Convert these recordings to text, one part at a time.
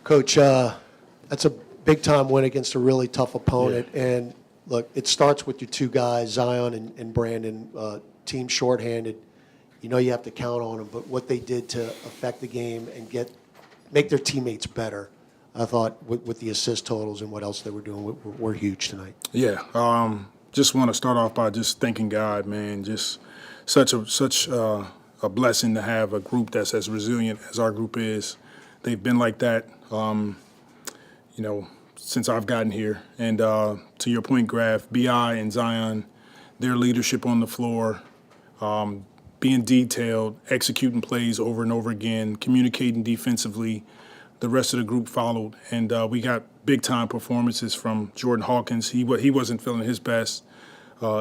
Coach, that's a big-time win against a really tough opponent. Yeah. And, look, it starts with your two guys, Zion and Brandon, team shorthanded. You know you have to count on them, but what they did to affect the game and make their teammates better, I thought, with the assist totals and what else they were doing, were huge tonight. Yeah. Just want to start off by just thanking God, man. Just such a blessing to have a group that's as resilient as our group is. They've been like that, since I've gotten here. And to your point, Graf, B.I. and Zion, their leadership on the floor, being detailed, executing plays over and over again, communicating defensively. The rest of the group followed, and we got big-time performances from Jordan Hawkins. He wasn't feeling his best.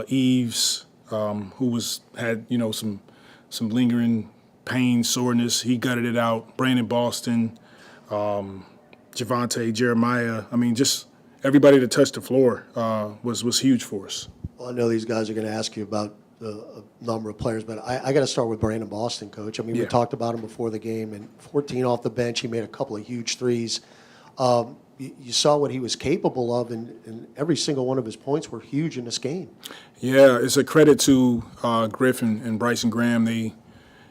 Eves, who had some lingering pain, soreness, he gutted it out. Brandon Boston, Javante, Jeremiah. I mean, just everybody that touched the floor was huge for us. Well, I know these guys are going to ask you about a number of players, but I got to start with Brandon Boston, Coach. I mean, we talked about him before the game, and 14 off the bench. He made a couple of huge threes. You saw what he was capable of, and every single one of his points were huge in this game. Yeah, it's a credit to Griffin and Bryson Graham. They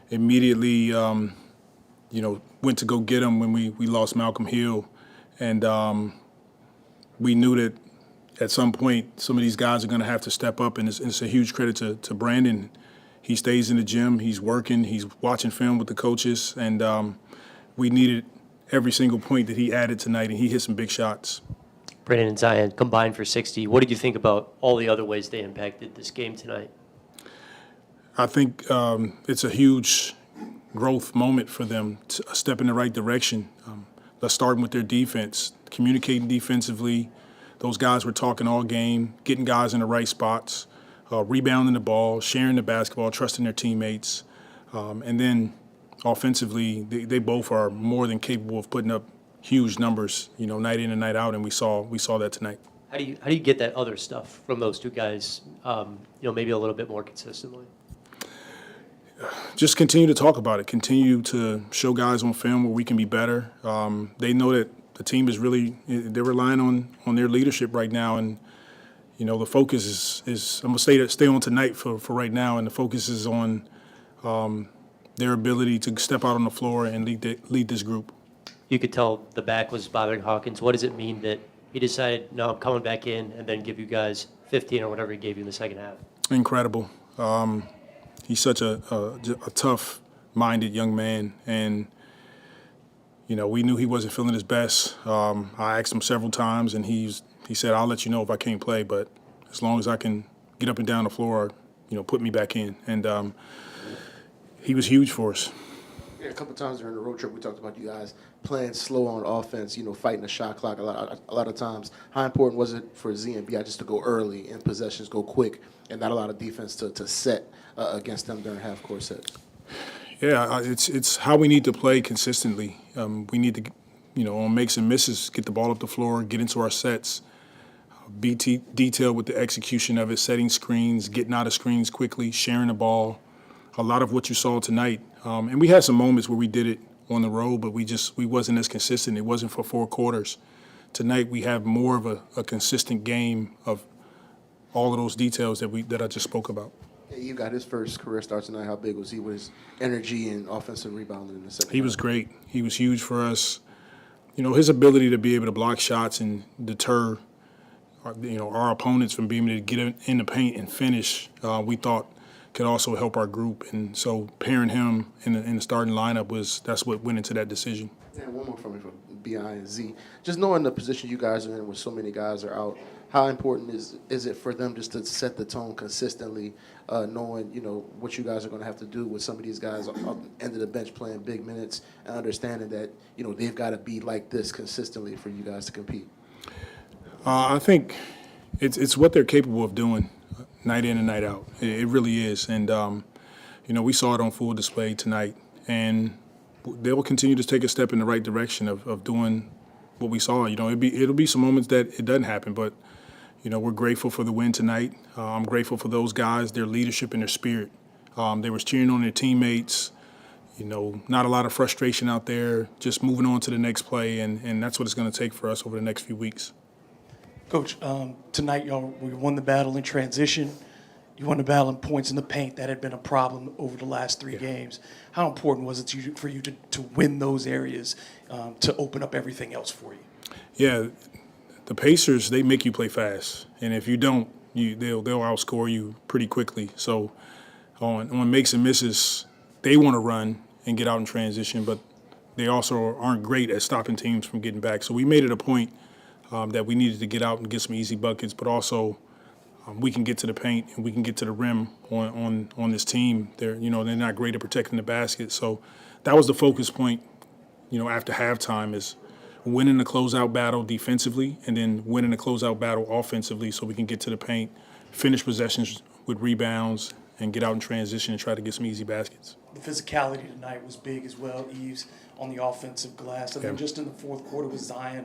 immediately, went to go get him when we lost Malcolm Hill, and we knew that at some point some of these guys are going to have to step up, and it's a huge credit to Brandon. He stays in the gym, he's working, he's watching film with the coaches, and we needed every single point that he added tonight, and he hit some big shots. Brandon and Zion combined for 60. What did you think about all the other ways they impacted this game tonight? I think it's a huge growth moment for them, a step in the right direction. Let's start with their defense, communicating defensively. Those guys were talking all game, getting guys in the right spots, rebounding the ball, sharing the basketball, trusting their teammates. And then offensively, they both are more than capable of putting up huge numbers, night in and night out, and we saw that tonight. How do you get that other stuff from those two guys, maybe a little bit more consistently? Just continue to talk about it. Continue to show guys on film where we can be better. They know that the team is they're relying on their leadership right now, and the focus is I'm gonna stay on tonight for right now, and the focus is on their ability to step out on the floor and lead this group. You could tell the back was bothering Hawkins. What does it mean that he decided, no, I'm coming back in, and then give you guys 15 or whatever he gave you in the second half? Incredible. He's such a tough-minded young man, and we knew he wasn't feeling his best. I asked him several times, and he said, "I'll let you know if I can't play, but as long as I can get up and down the floor, put me back in." And he was huge for us. Yeah, a couple times during the road trip, we talked about you guys playing slow on offense, fighting the shot clock a lot of times. How important was it for Z and B.I. just to go early and possessions go quick and not a lot of defense to set against them during half-court sets? Yeah, it's how we need to play consistently. We need to, on makes and misses, get the ball up the floor, get into our sets, be detailed with the execution of it, setting screens, getting out of screens quickly, sharing the ball. A lot of what you saw tonight. And we had some moments where we did it on the road, but we wasn't as consistent. It wasn't for 4 quarters. Tonight we have more of a consistent game of all of those details that I just spoke about. Yeah, you got his first career start tonight. How big was he with his energy and offensive rebounding in the second half? He was great. He was huge for us. His ability to be able to block shots and deter our opponents from being able to get in the paint and finish, we thought could also help our group. And so pairing him in the starting lineup that's what went into that decision. Yeah, one more from me for B.I. and Z. Just knowing the position you guys are in where so many guys are out, how important is it for them just to set the tone consistently, knowing, what you guys are going to have to do with some of these guys on the end of the bench playing big minutes and understanding that, they've got to be like this consistently for you guys to compete? I think it's what they're capable of doing night in and night out. It really is. And, we saw it on full display tonight. And they will continue to take a step in the right direction of doing what we saw. It'll be some moments that it doesn't happen, but, we're grateful for the win tonight. I'm grateful for those guys, their leadership and their spirit. They were cheering on their teammates. Not a lot of frustration out there, just moving on to the next play, and that's what it's going to take for us over the next few weeks. Coach, tonight we won the battle in transition. You won the battle in points in the paint. That had been a problem over the last three games. How important was it for you to win those areas to open up everything else for you? Yeah, the Pacers, they make you play fast, and if you don't, they'll outscore you pretty quickly. So on makes and misses, they want to run and get out in transition, but they also aren't great at stopping teams from getting back. So we made it a point that we needed to get out and get some easy buckets, but also we can get to the paint and we can get to the rim on this team. They're not great at protecting the basket. So that was the focus point, after halftime, is winning the closeout battle defensively and then winning the closeout battle offensively so we can get to the paint, finish possessions with rebounds, and get out in transition and try to get some easy baskets. The physicality tonight was big as well, Eves, on the offensive glass. And then just in the fourth quarter with Zion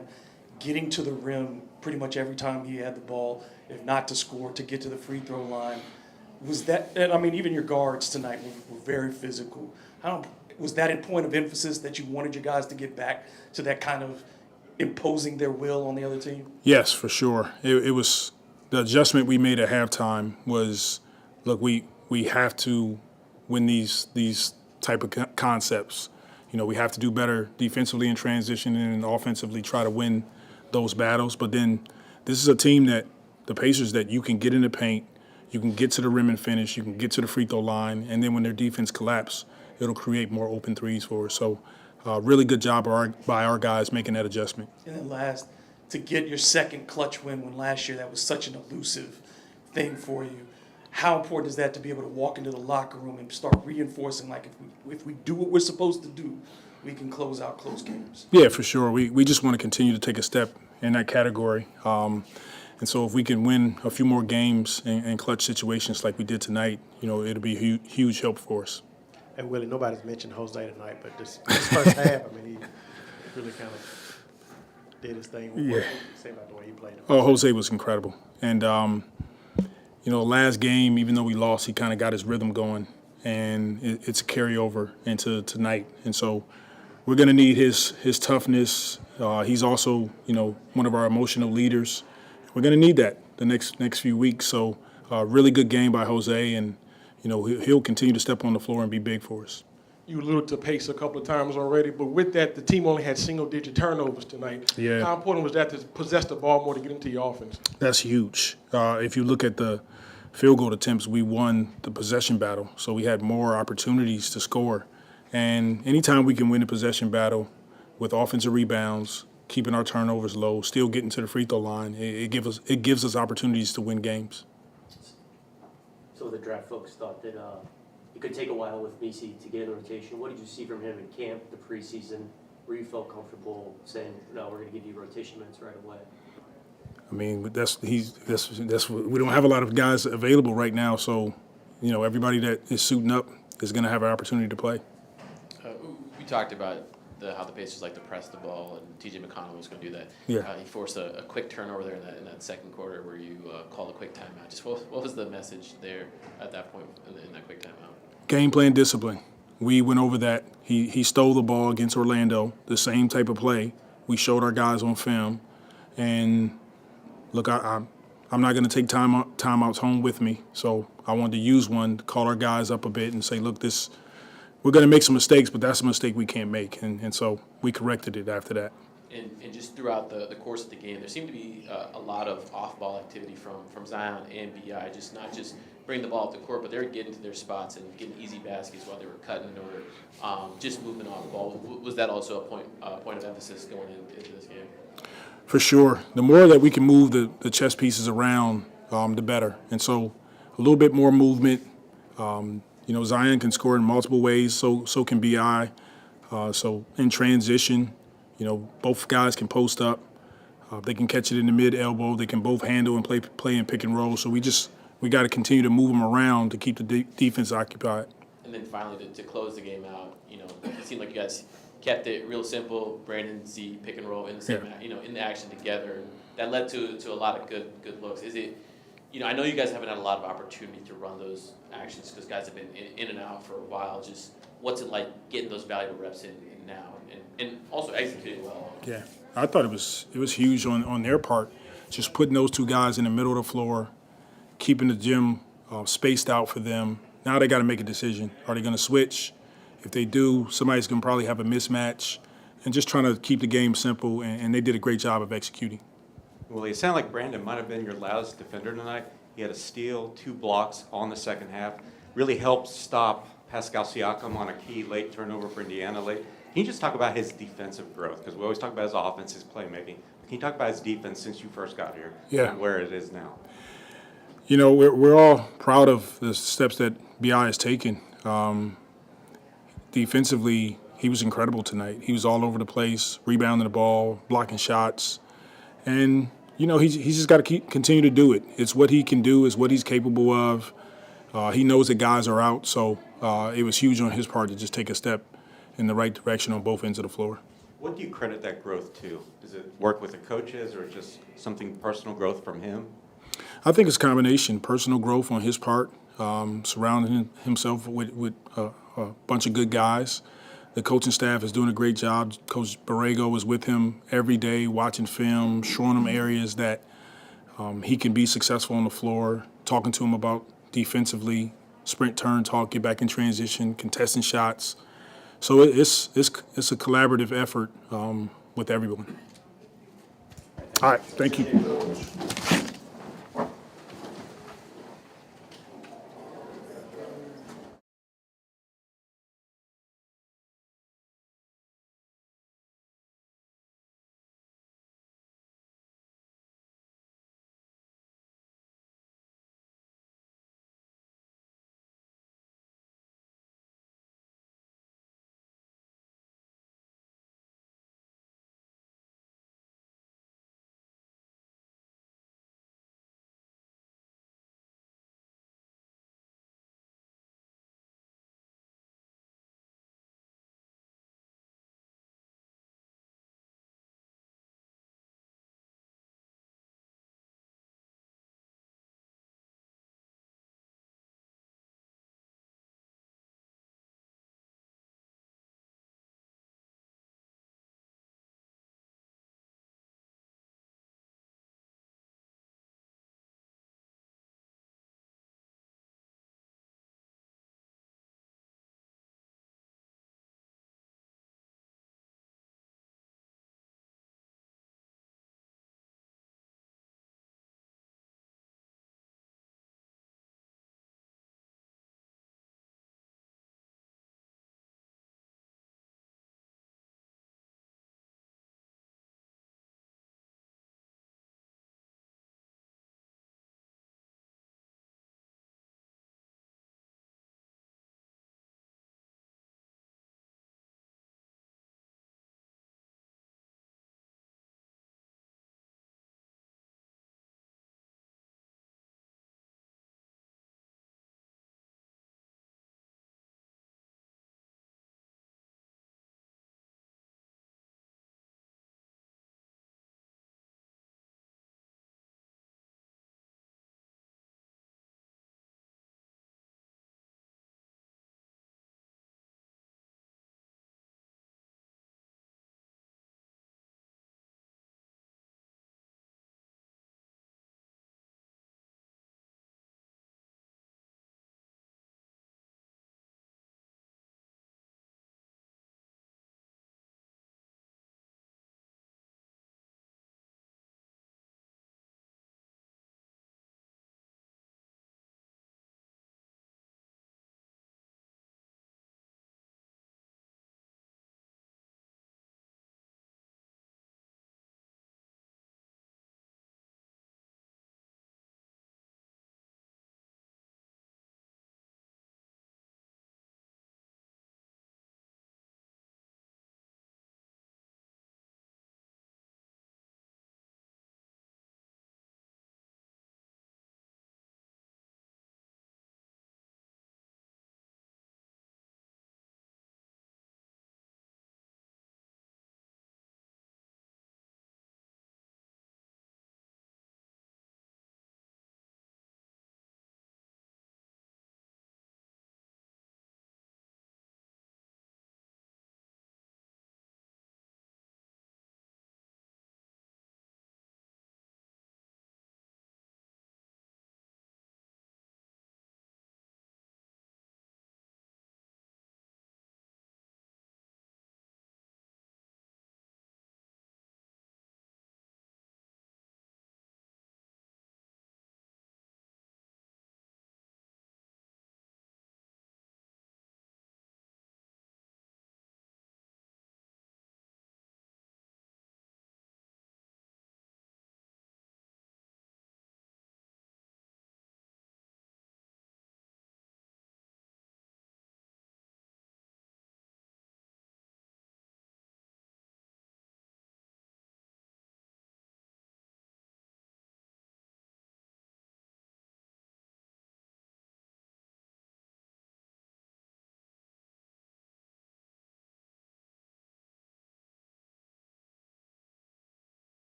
getting to the rim pretty much every time he had the ball, if not to score, to get to the free throw line. Was that, and I mean, even your guards tonight were very physical. Was that a point of emphasis that you wanted your guys to get back to that kind of imposing their will on the other team? Yes, for sure. It was the adjustment we made at halftime was, look, we have to win these type of concepts. We have to do better defensively in transition and offensively try to win those battles. But then this is a team the Pacers, that you can get in the paint, you can get to the rim and finish, you can get to the free throw line, and then when their defense collapse, it'll create more open threes for us. So really good job by our guys making that adjustment. And then last, to get your second clutch win when last year that was such an elusive thing for you. How important is that to be able to walk into the locker room and start reinforcing, like, if we do what we're supposed to do, we can close out close games? Yeah, for sure. We just want to continue to take a step in that category. And so if we can win a few more games in clutch situations like we did tonight, it'll be a huge help for us. And Willie, nobody's mentioned Jose tonight, but this first half, I mean, he really kind of did his thing. What do you say about the way he played? Oh, Jose was incredible. And, last game, even though we lost, he kind of got his rhythm going. And it's a carryover into tonight. And so we're going to need his toughness. He's also, one of our emotional leaders. We're going to need that the next few weeks. So really good game by Jose, and he'll continue to step on the floor and be big for us. You alluded to pace a couple of times already, but with that, the team only had single-digit turnovers tonight. Yeah. How important was that to possess the ball more to get into your offense? That's huge. If you look at the field goal attempts, we won the possession battle, so we had more opportunities to score. And anytime we can win a possession battle with offensive rebounds, keeping our turnovers low, still getting to the free throw line, it gives us opportunities to win games. So the draft folks thought that it could take a while with Misi to get in the rotation. What did you see from him in camp, the preseason, where you felt comfortable saying, no, we're going to give you rotation minutes right away? I mean, we don't have a lot of guys available right now, so everybody that is suiting up is going to have an opportunity to play. We talked about how the Pacers like to press the ball, and T.J. McConnell was going to do that. Yeah. He forced a quick turnover there in that second quarter where you called a quick timeout. Just what was the message there at that point in that quick timeout? Game plan discipline. We went over that. He stole the ball against Orlando, the same type of play. We showed our guys on film. And, look, I'm not going to take timeouts home with me, so I wanted to use one to call our guys up a bit and say, look, we're going to make some mistakes, but that's a mistake we can't make. And so we corrected it after that. And just throughout the course of the game, there seemed to be a lot of off-ball activity from Zion and B.I., not just bring the ball up the court, but they were getting to their spots and getting easy baskets while they were cutting or just moving off the ball. Was that also a point of emphasis going into this game? For sure. The more that we can move the chess pieces around, the better. And so a little bit more movement. Zion can score in multiple ways, so can B.I. So in transition, both guys can post up. They can catch it in the mid-elbow. They can both handle and play in pick and roll. So we got to continue to move them around to keep the defense occupied. And then finally, to close the game out, it seemed like you guys kept it real simple. Brandon Z pick and roll in the same, in the action together. And that led to a lot of good looks. Is it, I know you guys haven't had a lot of opportunity to run those actions because guys have been in and out for a while. Just what's it like getting those valuable reps in now and also executing well? Yeah, I thought it was huge on their part, just putting those two guys in the middle of the floor, keeping the gym spaced out for them. Now they got to make a decision. Are they going to switch? If they do, somebody's going to probably have a mismatch, and just trying to keep the game simple, and they did a great job of executing. Well, it sounded like Brandon might have been your loudest defender tonight. He had a steal, 2 blocks on the second half. Really helped stop Pascal Siakam on a key late turnover for Indiana late. Can you just talk about his defensive growth? Because we always talk about his offense, his playmaking. Can you talk about his defense since you first got here? Yeah. And where it is now? You know, we're all proud of the steps that BI has taken. Defensively, he was incredible tonight. He was all over the place, rebounding the ball, blocking shots. And, you know, he's just got to continue to do it. It's what he can do. It's what he's capable of. He knows that guys are out, so it was huge on his part to just take a step in the right direction on both ends of the floor. What do you credit that growth to? Does it work with the coaches or just something personal growth from him? I think it's a combination, personal growth on his part, surrounding himself with a bunch of good guys. The coaching staff is doing a great job. Coach Borrego is with him every day, watching film, showing him areas that he can be successful on the floor, talking to him about defensively, sprint, turn, talk, get back in transition, contesting shots. So it's a collaborative effort with everyone. All right, thank you.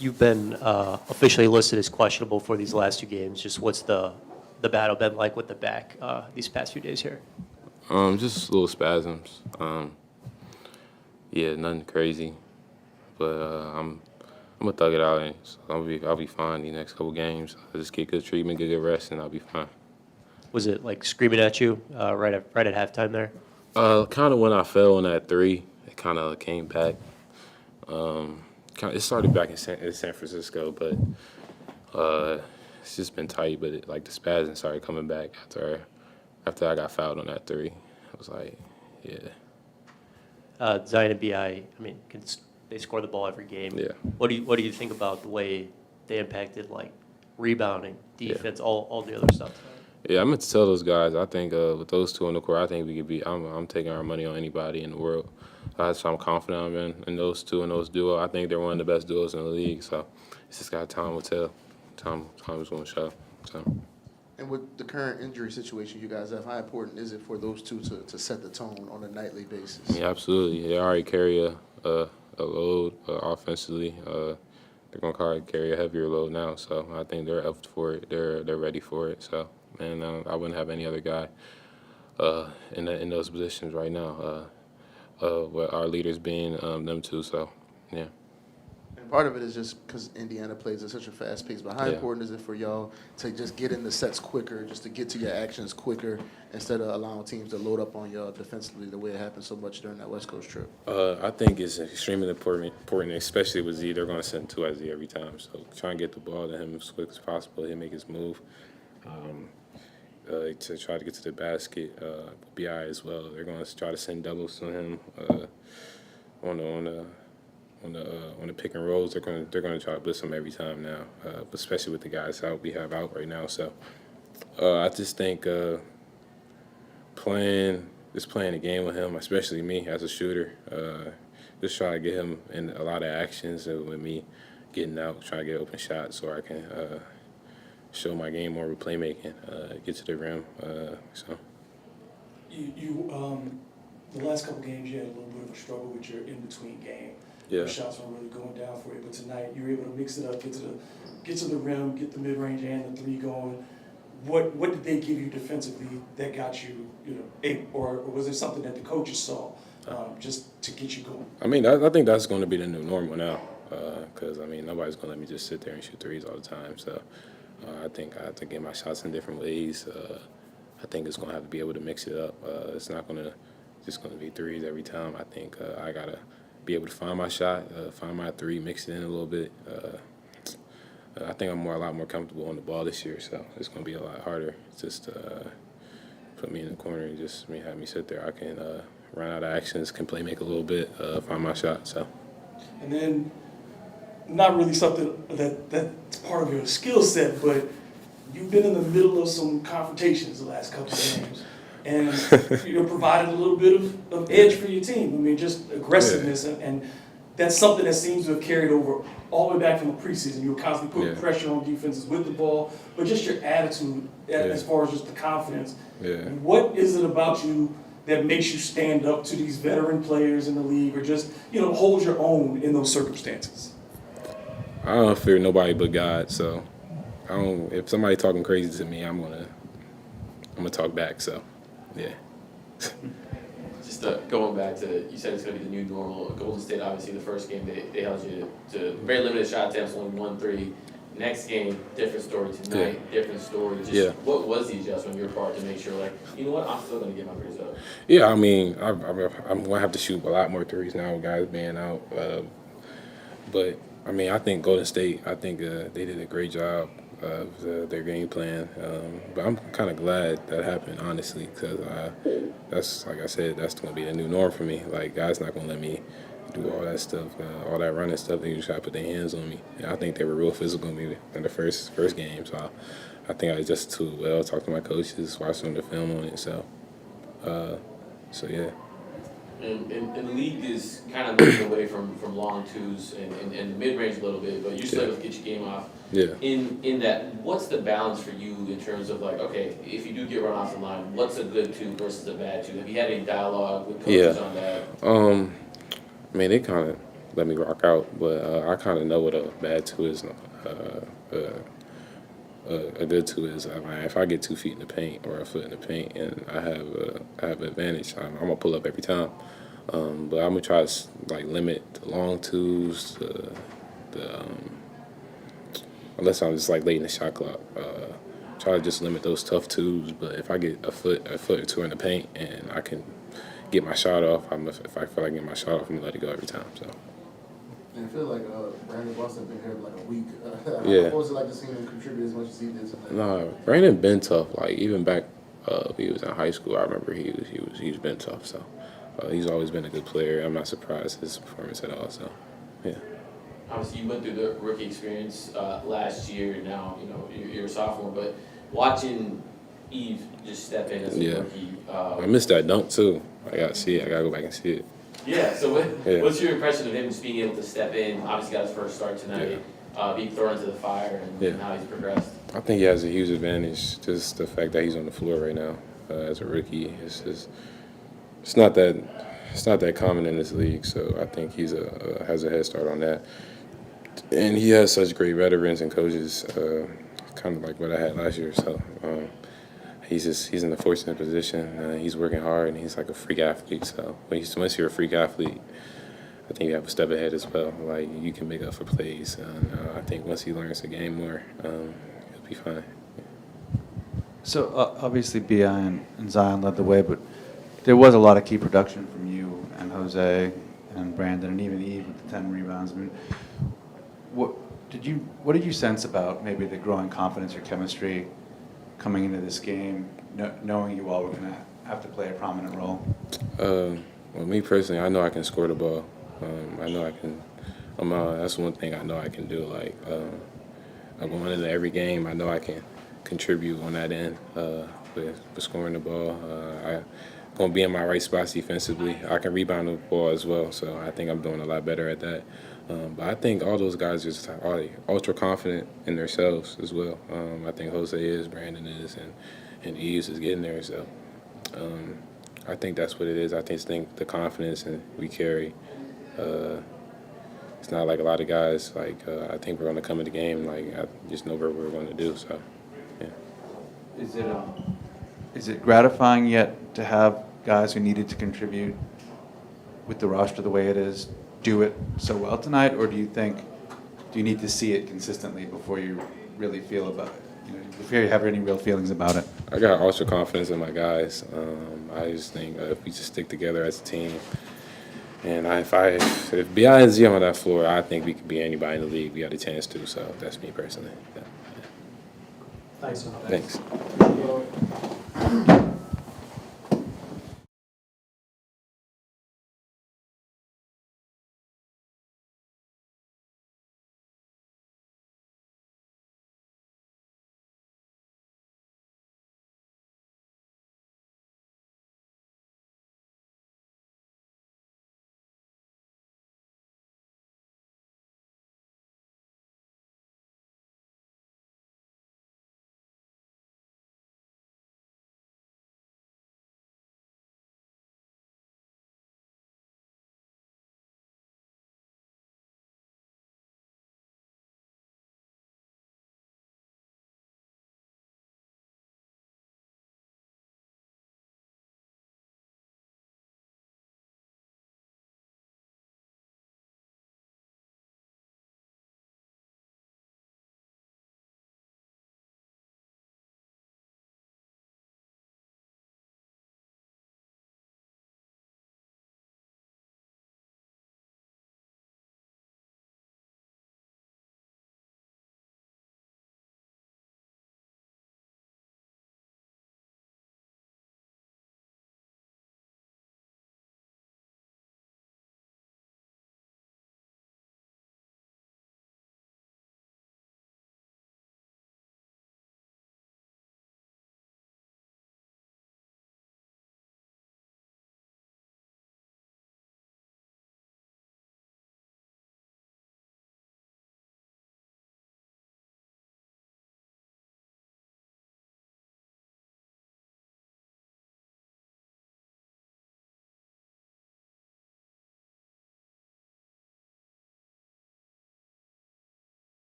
you've been officially listed as questionable for these last 2 games. Just what's the battle been like with the back these past few days here? Just little spasms. Yeah, nothing crazy, but I'm gonna thug it out, and so I'll be fine the next couple games. I'll just get good treatment, get good rest, and I'll be fine. Was it like screaming at you right at halftime there? Kind of when I fell on that 3, it kind of came back. It started back in San Francisco, but it's just been tight. But like the spasms started coming back after I got fouled on that 3. I was like, yeah. Zion and B.I., I mean, they score the ball every game. Yeah. What do you think about the way they impacted like rebounding, defense, all the other stuff? Yeah, I meant to tell those guys. I think with those 2 on the court, I think we could be. I'm taking our money on anybody in the world. So I'm confident in those 2 and those duo. I think they're one of the best duos in the league. So it's just got time will tell. Time is going to show. So. And with the current injury situation you guys have, how important is it for those 2 to set the tone on a nightly basis? Yeah, absolutely. They already carry a load offensively. They're going to carry a heavier load now. So I think they're up for it. They're ready for it. So, and I wouldn't have any other guy in those positions right now. With our leaders being them 2. So, yeah. And part of it is just because Indiana plays at such a fast pace, but how Yeah. important is it for y'all to just get in the sets quicker, just to get to your actions quicker, instead of allowing teams to load up on y'all defensively the way it happened so much during that West Coast trip? I think it's extremely important, especially with Z. They're going to send 2 at Z every time. So try and get the ball to him as quick as possible. He'll make his move. To try to get to the basket, BI as well. They're going to try to send doubles to him on the pick and rolls. They're going to try to blitz him every time now, especially with the guys we have out right now. So I just think playing a game with him, especially me as a shooter, just try to get him in a lot of actions with me getting out, try to get open shots so I can show my game more with playmaking, get to the rim. So. The last couple games, you had a little bit of a struggle with your in-between game. Yeah. Your shots weren't really going down for you, but tonight you were able to mix it up, get to the rim, get the mid-range and the 3 going. What did they give you defensively that got you, or was there something that the coaches saw just to get you going? I mean, I think that's going to be the new normal now, because nobody's going to let me just sit there and shoot 3s all the time. So. I think I have to get my shots in different ways. I think it's going to have to be able to mix it up. It's not going to just going to be 3s every time. I think I got to be able to find my shot, find my 3, mix it in a little bit. I think I'm a lot more comfortable on the ball this year, so it's going to be a lot harder. Just put me in the corner and just have me sit there. I can run out of actions, can play make a little bit, find my shot. So. And then, not really something that's part of your skill set, but you've been in the middle of some confrontations the last couple of games, and provided a little bit of edge for your team. I mean, just aggressiveness, and that's something that seems to have carried over all the way back from the preseason. You were constantly putting pressure on defenses with the ball, but just your attitude as far as just the confidence. Yeah. What is it about you that makes you stand up to these veteran players in the league, or just hold your own in those circumstances? I don't fear nobody but God, so I don't. If somebody talking crazy to me, I'm gonna talk back. So, yeah. Just going back to, you said it's going to be the new normal. Golden State, obviously, the first game they held you to very limited shot attempts, only 1-3. Next game, different story tonight, different story. Just what was the adjustment on your part to make sure, you know what, I'm still going to get my threes up? Yeah, I mean, I'm going to have to shoot a lot more 3s now with guys being out. But I mean, I think Golden State, they did a great job of their game plan. But I'm kind of glad that happened, honestly, because that's, like I said, that's going to be the new norm for me. Like, guys not going to let me do all that stuff, all that running stuff. They just try to put their hands on me. And I think they were real physical on me in the first game. So I think I adjusted to it well, talked to my coaches, watched some of the film on it. So yeah. And the league is kind of moving away from long 2s and the mid-range a little bit, but you're still able to get your game off. Yeah. In that, what's the balance for you in terms of okay, if you do get run off the line, what's a good 2 versus a bad 2? Have you had any dialogue with coaches on that? I mean, they kind of let me rock out. But I kind of know what a bad two is. A good two is if I get 2 feet in the paint or a foot in the paint and I have an advantage, I'm gonna pull up every time. But I'm gonna try to like limit the long twos, the unless I'm just like late in the shot clock. Try to just limit those tough twos. But if I get a foot or two in the paint and I can get my shot off, if I feel like getting my shot off, I'm gonna let it go every time. So. And I feel like Brandon Boston been here like a week. Yeah. What was it like to see him contribute as much as he did tonight? No, Brandon been tough. Like even back when he was in high school, I remember he's been tough. So he's always been a good player. I'm not surprised his performance at all. So yeah. Obviously, you went through the rookie experience last year. Now you're a sophomore, but watching Eve just step in as a rookie. I missed that dunk too. I gotta see it. I gotta go back and see it. Yeah. So what's your impression of him just being able to step in? Obviously, got his first start tonight. Being thrown into the fire and how he's progressed. I think he has a huge advantage. Just the fact that he's on the floor right now as a rookie. It's not that common in this league. So I think he's has a head start on that. And he has such great veterans and coaches, kind of like what I had last year. So he's in a fortunate position. He's working hard, and he's like a freak athlete. So once you're a freak athlete, I think you have a step ahead as well. Like you can make up for plays. And I think once he learns the game more, he'll be fine. So obviously Bi and Zion led the way, but there was a lot of key production from you and Jose and Brandon and even Eve with the 10 rebounds. I mean, what did you sense about maybe the growing confidence or chemistry coming into this game, knowing you all were going to have to play a prominent role? Well, me personally, I know I can score the ball. I know I can. That's one thing I know I can do. Like I'm going into every game, I know I can contribute on that end with scoring the ball. I'm going to be in my right spots defensively. I can rebound the ball as well, so I think I'm doing a lot better at that. But I think all those guys are ultra confident in themselves as well. I think Jose is, Brandon is, and Eves is getting there. So I think that's what it is. I just think the confidence and we carry. It's not like a lot of guys. Like I think we're going to come in the game. Like I just know what we're going to do. So yeah. Is it gratifying yet to have guys who needed to contribute with the roster the way it is do it so well tonight, or do you need to see it consistently before you really feel about it? Before you have any real feelings about it? I got ultra confidence in my guys. I just think if we just stick together as a team, and if Bi and Z on that floor, I think we could be anybody in the league. We got a chance to. So that's me personally. Yeah. Thanks.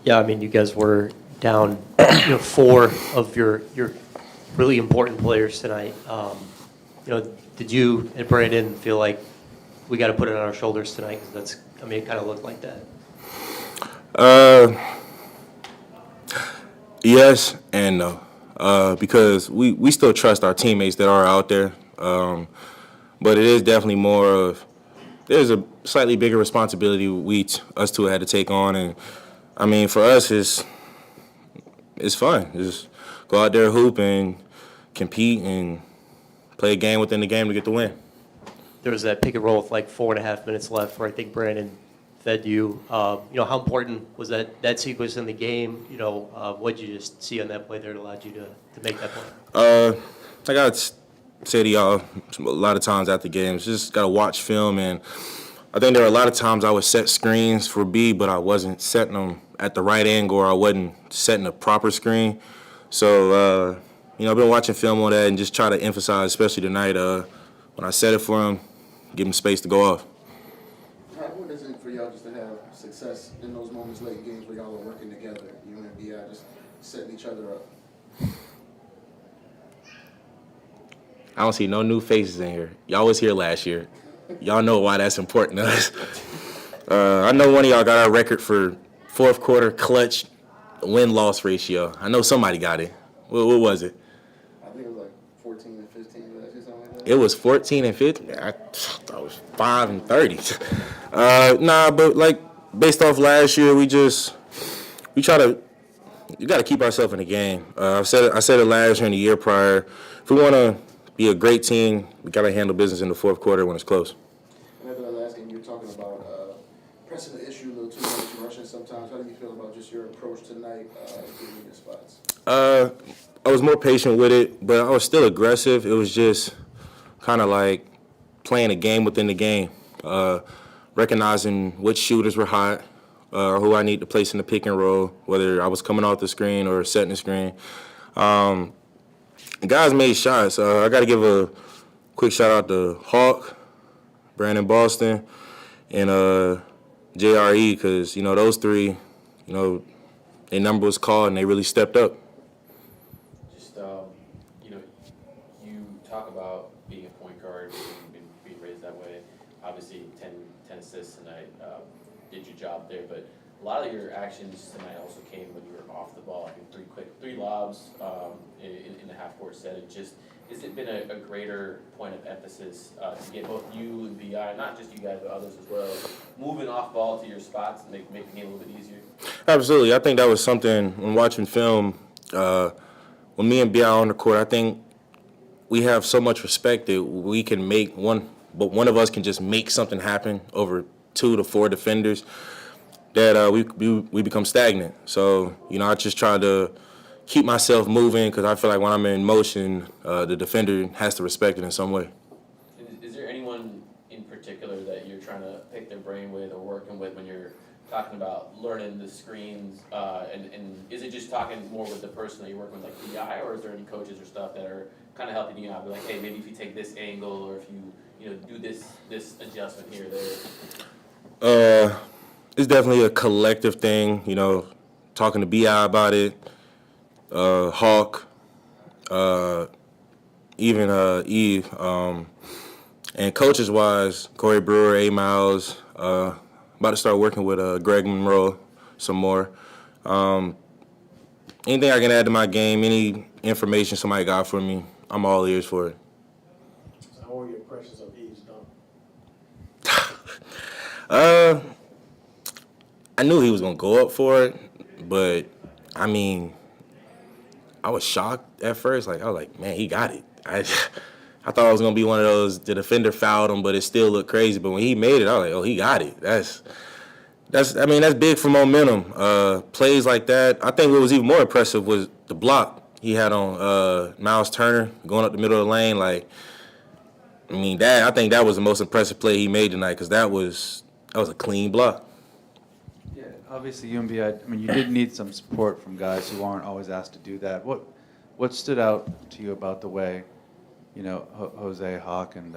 Yeah, I mean, you guys were down, 4 of your really important players tonight. Did you and Brandon feel like we got to put it on our shoulders tonight? Because it kind of looked like that. Yes and no, because we still trust our teammates that are out there, but it is definitely more of there's a slightly bigger responsibility us two had to take on, and I mean for us it's fun. Just go out there, hoop, and compete, and play a game within the game to get the win. There was that pick and roll with like 4.5 minutes left where I think Brandon fed you. How important was that sequence in the game? What did you just see on that play there that allowed you to make that play? Like I say to y'all a lot of times after games, just got to watch film, and I think there were a lot of times I would set screens for B, but I wasn't setting them at the right angle, or I wasn't setting a proper screen. So, I've been watching film on that and just try to emphasize, especially tonight, when I set it for him, give him space to go off. How important is it for y'all just to have success in those moments late in games where y'all are working together, you and B.I., just setting each other up? I don't see no new faces in here. Y'all was here last year. Y'all know why that's important to us. I know one of y'all got our record for fourth quarter clutch win-loss ratio. I know somebody got it. What was it? I think it was like 14 and 15 last year, something like that. It was 14 and 15. I thought it was 5 and 30. But like based off last year, you got to keep ourselves in the game. I said it last year and the year prior. If we want to be a great team, we got to handle business in the fourth quarter when it's close. And after that last game, you were talking about pressing the issue a little too much, rushing sometimes. How do you feel about just your approach tonight, getting your spots? I was more patient with it, but I was still aggressive. It was just kind of like playing a game within the game, recognizing which shooters were hot, who I need to place in the pick and roll, whether I was coming off the screen or setting the screen. The guys made shots. I got to give a quick shout out to Hawk, Brandon Boston, and JRE, because those three, their number was called and they really stepped up. Just, you talk about being a point guard, being raised that way. Obviously, 10 assists tonight, did your job there, but a lot of your actions tonight also came when you were off the ball. I think three lobs in the half-court set. Has it been a greater point of emphasis to get both you and BI, not just you guys, but others as well, moving off ball to your spots and make the game a little bit easier? Absolutely. I think that was something when watching film, when me and BI are on the court, I think we have so much respect that we can make one of us can just make something happen over 2 to 4 defenders that we become stagnant. So, I just try to keep myself moving because I feel like when I'm in motion, the defender has to respect it in some way. Is there anyone in particular that you're trying to pick their brain with or working with when you're talking about learning the screens? And is it just talking more with the person that you're working with, like BI, or is there any coaches or stuff that are kind of helping you out? Be like, hey, maybe if you take this angle, or if you do this adjustment here or there. It's definitely a collective thing, talking to BI about it, Hawk, even Eve, and coaches-wise, Corey Brewer, A. Miles, about to start working with Greg Monroe some more. Anything I can add to my game, any information somebody got for me, I'm all ears for it. So how are your impressions of Eve's dunk? I knew he was going to go up for it, but, I mean, I was shocked at first. I was like, man, he got it. I thought it was going to be one of those, the defender fouled him, but it still looked crazy. But when he made it, I was like, oh, he got it. That's big for momentum. Plays like that. I think what was even more impressive was the block he had on Miles Turner going up the middle of the lane. I think that was the most impressive play he made tonight because that was a clean block. Yeah, obviously you and BI, you did need some support from guys who aren't always asked to do that. What stood out to you about the way, Jose, Hawk, and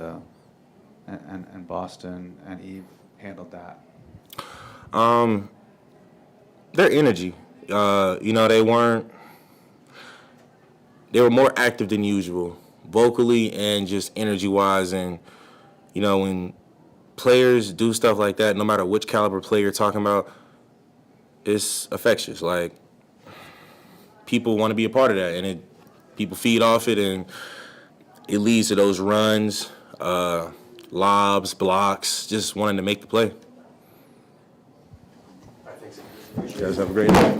Boston and Eve handled that? Their energy. They were more active than usual, vocally and just energy-wise. And, when players do stuff like that, no matter which caliber player you're talking about, it's infectious. Like, people want to be a part of that, and people feed off it, and it leads to those runs, lobs, blocks, just wanting to make the play. You guys have a great night.